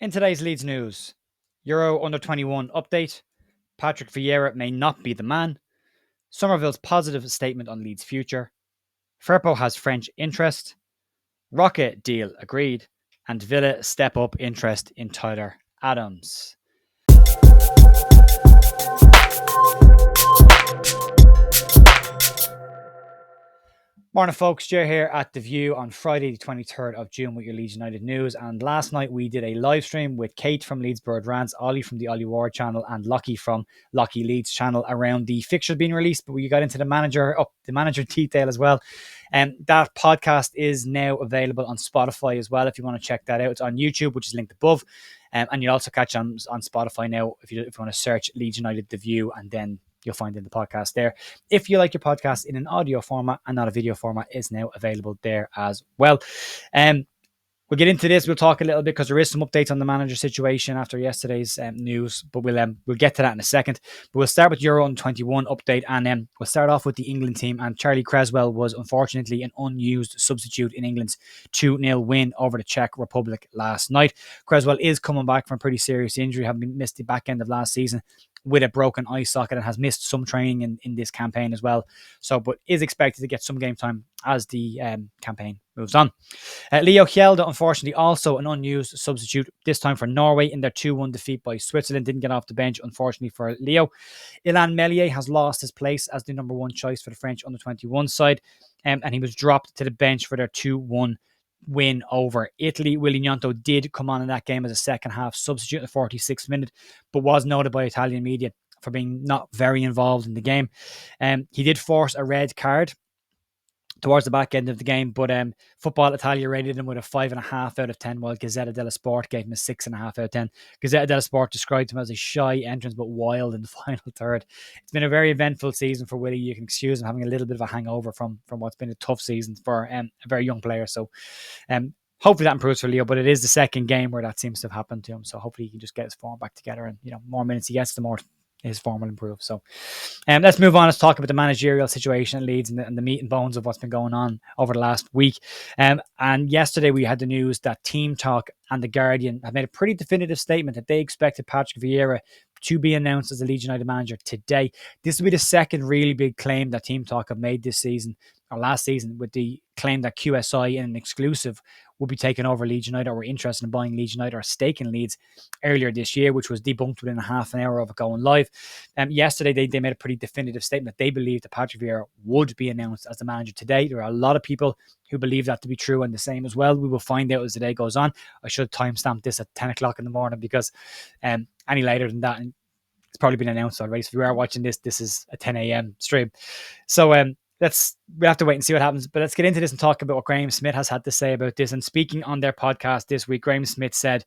In today's Leeds news, Euro Under-21 update, Patrick Vieira may not be the man, Summerville's positive statement on Leeds' future, Firpo has French interest, Roca deal agreed, and Villa step up interest in Tyler Adams. Morning, folks. Jer here at The View on Friday, the 23rd of June with your Leeds United news. And last night we did a live stream with Kate from Leeds Bird Rants, Ollie from the Ollie Ward channel, and Lockie from Lockie Leeds channel around the fixtures being released. But we got into the manager detail as well. And that podcast is now available on Spotify as well. If you want to check that out, it's on YouTube, which is linked above. And you'll also catch on Spotify now if you want to search Leeds United The View, and then you'll find in the podcast there. If you like your podcast in an audio format and not a video format, is now available there as well. We'll get into this. We'll talk a little bit because there is some updates on the manager situation after yesterday's news, but we'll get to that in a second. But we'll start with Euro Under-21 update, and we'll start off with the England team. And Charlie Creswell was unfortunately an unused substitute in England's 2-0 win over the Czech Republic last night. Creswell is coming back from a pretty serious injury, having missed the back end of last season with a broken eye socket, and has missed some training in this campaign as well. But is expected to get some game time as the campaign moves on. Leo Kjelde, unfortunately, also an unused substitute, this time for Norway in their 2-1 defeat by Switzerland. Didn't get off the bench, unfortunately, for Leo. Ilan Meslier has lost his place as the number one choice for the French Under-21 side, and he was dropped to the bench for their 2-1 win over Italy. Willy Gnonto did come on in that game as a second half substitute in the 46th minute, but was noted by Italian media for being not very involved in the game. He did force a red card towards the back end of the game, but Football Italia rated him with a 5.5 out of 10, while Gazzetta dello Sport gave him a 6.5 out of 10. Gazzetta dello Sport described him as a shy entrance, but wild in the final third. It's been a very eventful season for Willie. You can excuse him having a little bit of a hangover from what's been a tough season for a very young player. So hopefully that improves for Leo, but it is the second game where that seems to have happened to him. So hopefully he can just get his form back together, and more minutes he gets, the more his form will improve. So let's move on. Let's talk about the managerial situation at Leeds and the meat and bones of what's been going on over the last week. And yesterday we had the news that Team Talk and The Guardian have made a pretty definitive statement that they expected Patrick Vieira to be announced as the Leeds United manager today. This will be the second really big claim that Team Talk have made this season, or last season, with the claim that QSI in an exclusive will be taking over Leeds United, or were interested in buying Leeds United or a stake in Leeds earlier this year, which was debunked within a half an hour of it going live. Yesterday, they made a pretty definitive statement that they believe that Patrick Vieira would be announced as the manager today. There are a lot of people who believe that to be true, and the same as well. We will find out as the day goes on. I should timestamp this at 10 o'clock in the morning, because any later than that, it's probably been announced already. So if you are watching this is a 10 a.m. stream. So we'll have to wait and see what happens. But let's get into this and talk about what Graeme Smith has had to say about this. And speaking on their podcast this week, Graeme Smith said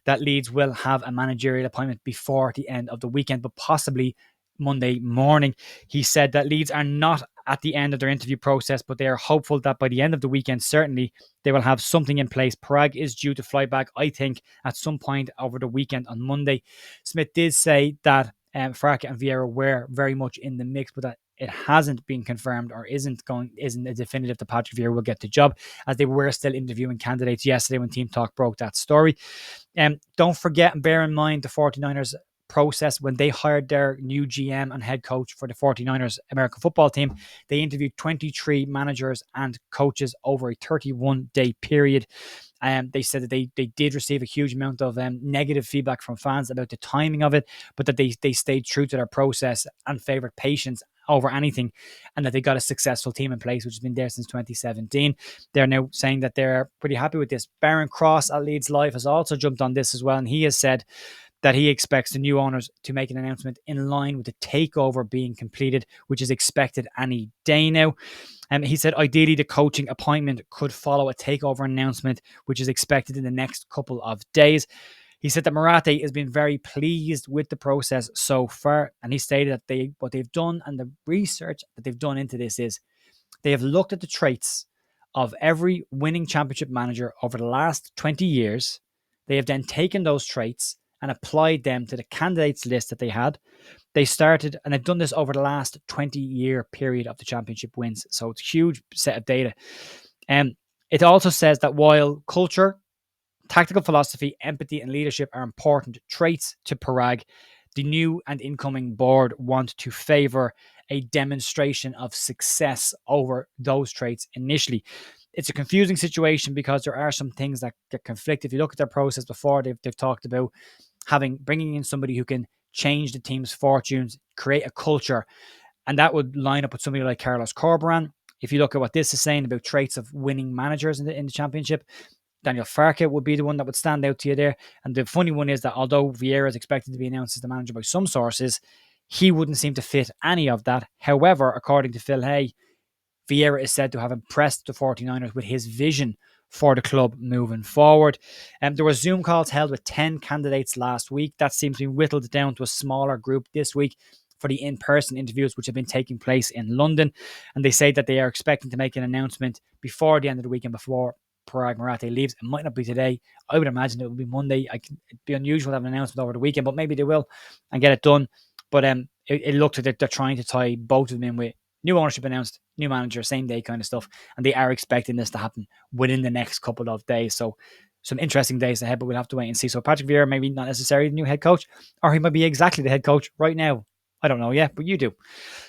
that Leeds will have a managerial appointment before the end of the weekend, but possibly Monday morning. He said that Leeds are not at the end of their interview process, but they are hopeful that by the end of the weekend, certainly they will have something in place. Parag is due to fly back, I think, at some point over the weekend on Monday. Smith did say that Farke and Vieira were very much in the mix, but that it hasn't been confirmed or isn't a definitive that Patrick Vieira will get the job, as they were still interviewing candidates yesterday when Team Talk broke that story. Don't forget and bear in mind the 49ers process. When they hired their new GM and head coach for the 49ers American football team, they interviewed 23 managers and coaches over a 31-day period. They said that they did receive a huge amount of negative feedback from fans about the timing of it, but that they stayed true to their process and favoured patience over anything, and that they got a successful team in place, which has been there since 2017. They're now saying that they're pretty happy with this. Baron Cross at Leeds Live has also jumped on this as well, and he has said that he expects the new owners to make an announcement in line with the takeover being completed, which is expected any day now. And he said ideally the coaching appointment could follow a takeover announcement, which is expected in the next couple of days. He said that Marathe has been very pleased with the process so far, and he stated that what they've done and the research that they've done into this is they have looked at the traits of every winning championship manager over the last 20 years. They have then taken those traits and applied them to the candidates list that they had. They started, and they've done this over the last 20-year period of the championship wins. So it's a huge set of data. It also says that while culture, Tactical philosophy, empathy, and leadership are important traits to Parag. The new and incoming board want to favour a demonstration of success over those traits initially. It's a confusing situation because there are some things that conflict. If you look at their process before, they've talked about bringing in somebody who can change the team's fortunes, create a culture, and that would line up with somebody like Carlos Corberán. If you look at what this is saying about traits of winning managers in the championship, Daniel Farke would be the one that would stand out to you there. And the funny one is that although Vieira is expected to be announced as the manager by some sources, he wouldn't seem to fit any of that. However, according to Phil Hay, Vieira is said to have impressed the 49ers with his vision for the club moving forward. There were Zoom calls held with 10 candidates last week. That seems to be whittled down to a smaller group this week for the in-person interviews which have been taking place in London. And they say that they are expecting to make an announcement before the end of the weekend, before Parag Marathe leaves. It might not be today. I would imagine it will be Monday. It'd be unusual to have an announcement over the weekend, but maybe they will and get it done. But it looks like they're trying to tie both of them in with new ownership announced, new manager, same day kind of stuff. And they are expecting this to happen within the next couple of days. So some interesting days ahead, but we'll have to wait and see. So Patrick Vieira, maybe not necessarily the new head coach, or he might be exactly the head coach right now. I don't know yet, but you do.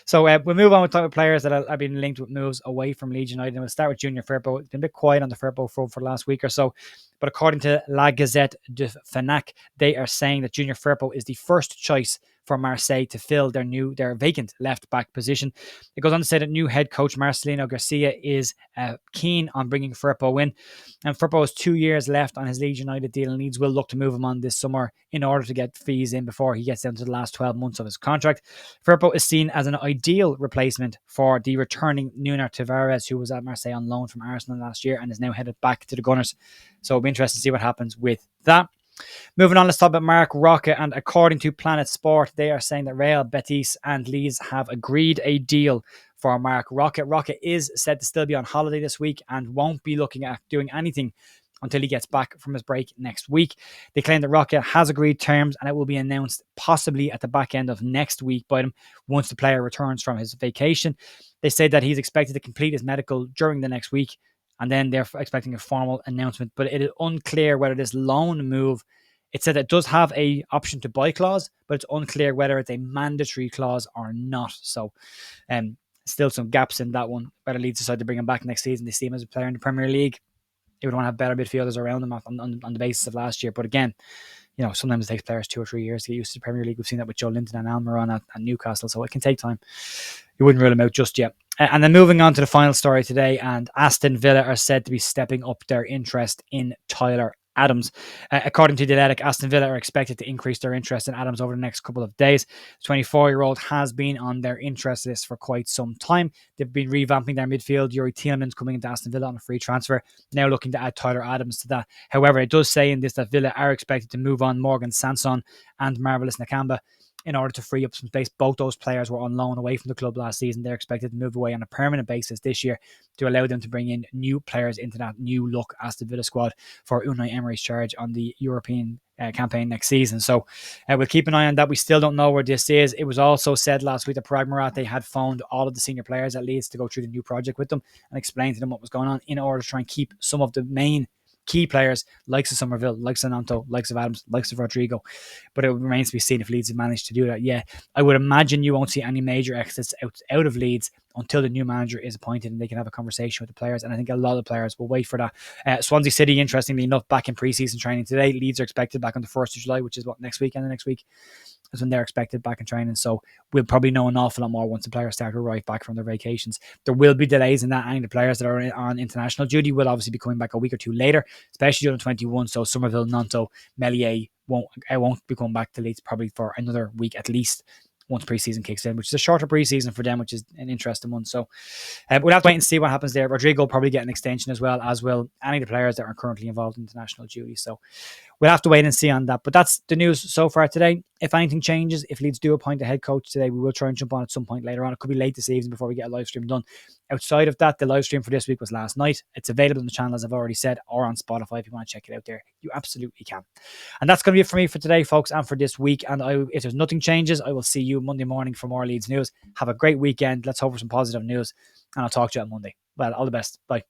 So we'll move on with talking about players that have been linked with moves away from Leeds United. And we'll start with Junior Firpo. It's been a bit quiet on the Firpo front for the last week or so. But according to La Gazette de Fnac, they are saying that Junior Firpo is the first choice for Marseille to fill their vacant left-back position. It goes on to say that new head coach Marcelino Garcia is keen on bringing Firpo in. And Firpo has 2 years left on his Leeds United deal, and Leeds will look to move him on this summer in order to get fees in before he gets down to the last 12 months of his contract. Firpo is seen as an ideal replacement for the returning Nuno Tavares, who was at Marseille on loan from Arsenal last year and is now headed back to the Gunners. So it'll be interesting to see what happens with that. Moving on, let's talk about Marc Roca. And according to Planet Sport, they are saying that Real Betis and Leeds have agreed a deal for Marc Roca. Roca is said to still be on holiday this week and won't be looking at doing anything until he gets back from his break next week. They claim that Roca has agreed terms and it will be announced possibly at the back end of next week by them once the player returns from his vacation. They say that he's expected to complete his medical during the next week, and then they're expecting a formal announcement. But it is unclear whether this loan move, it said it does have a option to buy clause, but it's unclear whether it's a mandatory clause or not. So still some gaps in that one. Whether Leeds decide to bring him back next season, they see him as a player in the Premier League. They would want to have better midfielders around them on the basis of last year. But again, sometimes it takes players 2 or 3 years to get used to the Premier League. We've seen that with Joe Linton and Almiron at Newcastle, so it can take time. You wouldn't rule him out just yet. And then moving on to the final story today, and Aston Villa are said to be stepping up their interest in Tyler Adams. According to The Athletic, Aston Villa are expected to increase their interest in Adams over the next couple of days. The 24-year-old has been on their interest list for quite some time. They've been revamping their midfield. Yuri Tielemans coming into Aston Villa on a free transfer, now looking to add Tyler Adams to that. However, it does say in this that Villa are expected to move on Morgan Sanson and Marvelous Nakamba in order to free up some space. Both those players were on loan away from the club last season. They're expected to move away on a permanent basis this year to allow them to bring in new players into that new look Aston Villa squad for Unai Emery's charge on the European campaign next season. So we'll keep an eye on that. We still don't know where this is. It was also said last week that Parag Marathe had phoned all of the senior players at Leeds to go through the new project with them and explain to them what was going on in order to try and keep some of the main key players, likes of Summerville, likes of Nanto, likes of Adams, likes of Rodrigo. But it remains to be seen if Leeds have managed to do that. Yeah, I would imagine you won't see any major exits out of Leeds until the new manager is appointed and they can have a conversation with the players. And I think a lot of players will wait for that. Swansea City, interestingly enough, back in pre-season training today. Leeds are expected back on the 1st of July, which is next week, and the next week is when they're expected back in training. So we'll probably know an awful lot more once the players start to arrive back from their vacations. There will be delays in that, and the players that are on international duty will obviously be coming back a week or two later, especially on 21. So Summerville, Nanto, Meslier won't be coming back to Leeds probably for another week at least once preseason kicks in, which is a shorter preseason for them, which is an interesting one. So we'll have to wait and see what happens there. Rodrigo will probably get an extension as will any of the players that are currently involved in international duty. So we'll have to wait and see on that. But that's the news so far today. If anything changes, if Leeds do appoint a head coach today, we will try and jump on at some point later on. It could be late this evening before we get a live stream done. Outside of that, the live stream for this week was last night. It's available on the channel, as I've already said, or on Spotify if you want to check it out there. You absolutely can. And that's going to be it for me for today, folks, and for this week. And if there's nothing changes, I will see you Monday morning for more Leeds news. Have a great weekend. Let's hope for some positive news. And I'll talk to you on Monday. Well, all the best. Bye.